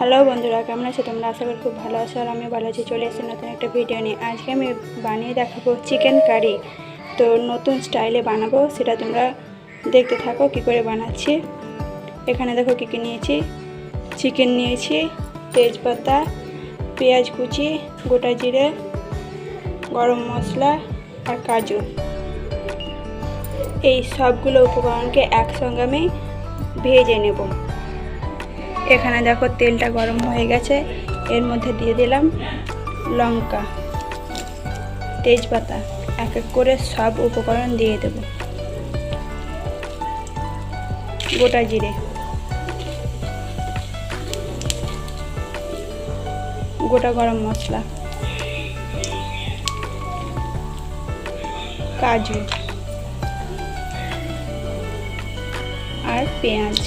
Hello বন্ধুরা, কেমন আছো তোমরা? আশা করি খুব ভালো আছো। আর আমি ভালো আছি। চলে এসেছি নতুন একটা ভিডিও নিয়ে। আজকে আমি বানিয়ে দেখাবো চিকেন কারি। তো নতুন স্টাইলে বানাবো, সেটা তোমরা দেখতে থাকো কী করে বানাচ্ছি। এখানে দেখো কী কী নিয়েছি। চিকেন নিয়েছি, তেজপাতা, পেঁয়াজ কুচি, গোটা জিরে, গরম মশলা আর কাজু। এই সবগুলো উপকরণকে একসঙ্গে আমি ভেজে নেব। এখানে দেখো তেলটা গরম হয়ে গেছে, এর মধ্যে দিয়ে দিলাম লঙ্কা, তেজপাতা, এক এক করে সব উপকরণ দিয়ে দেব। গোটা জিরে, গোটা গরম মশলা, কাজু আর পেঁয়াজ।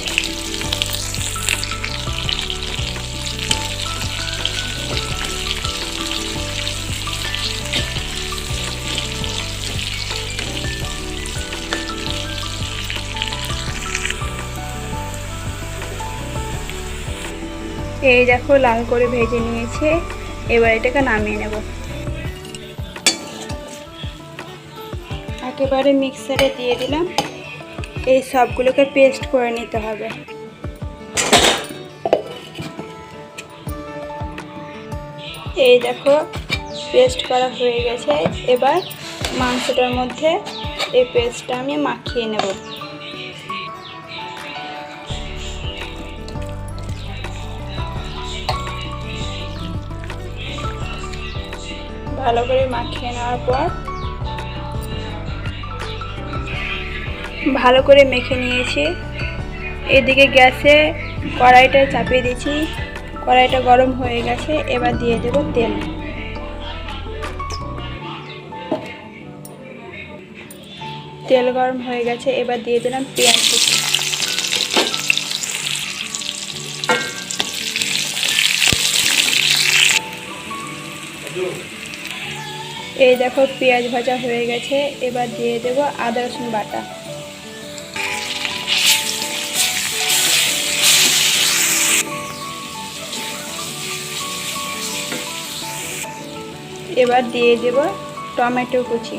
এই দেখো লাল করে ভেজে নিয়েছে, এবার এটাকে নামিয়ে নেব। একেবারে মিক্সারে দিয়ে দিলাম। এই সবগুলোকে পেস্ট করে নিতে হবে। এই দেখো পেস্ট করা হয়ে গেছে। এবার মাংসটার মধ্যে এই পেস্টটা আমি মাখিয়ে নেব। ভালো করে মাখিয়ে নেওয়ার পর ভালো করে মেখে নিয়েছি। এদিকে গ্যাসে কড়াইটা চাপিয়ে দিয়েছি। কড়াইটা গরম হয়ে গেছে, এবার দিয়ে দেব তেল। তেল গরম হয়ে গেছে, এবার দিয়ে দিলাম পেঁয়াজ কুচি। এই দেখো পেঁয়াজ ভাজা হয়ে গেছে, এবার দিয়ে দেব আদা রসুন বাটা। এবার দিয়ে দেব টমেটো কুচি।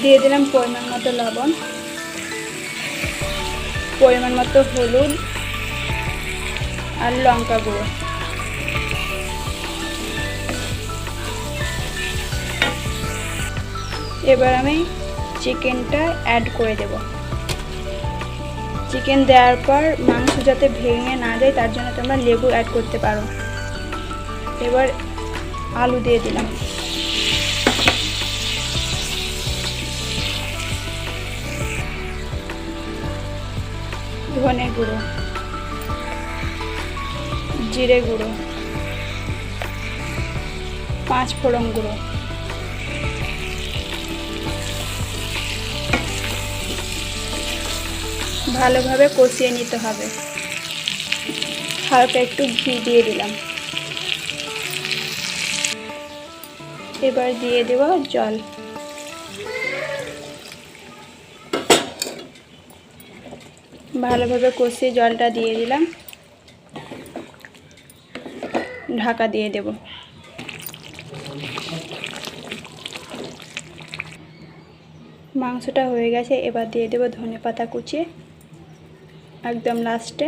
দিয়ে দিলাম পরিমাণ মতো লবণ, পরিমাণ মতো হলুদ আর লঙ্কা গুঁড়ো। এবার আমি চিকেনটা অ্যাড করে দেব। চিকেন দেওয়ার পর মাংস যাতে ভেঙে না যায়, তার জন্য তোমরা লেবু অ্যাড করতে পারো। এবার আলু দিয়ে দিলাম। ধনে গুঁড়ো, জিরে গুঁড়ো, পাঁচ ফোড়ন গুঁড়ো, ভালোভাবে কষিয়ে নিতে হবে। হালকা একটু ঘি দিয়ে দিলাম। এবার দিয়ে দেব জল। ভালোভাবে কষিয়ে জলটা দিয়ে দিলাম। ঢাকা দিয়ে দেব। মাংসটা হয়ে গেছে, এবার দিয়ে দেব ধনেপাতা কুচি একদম লাস্টে।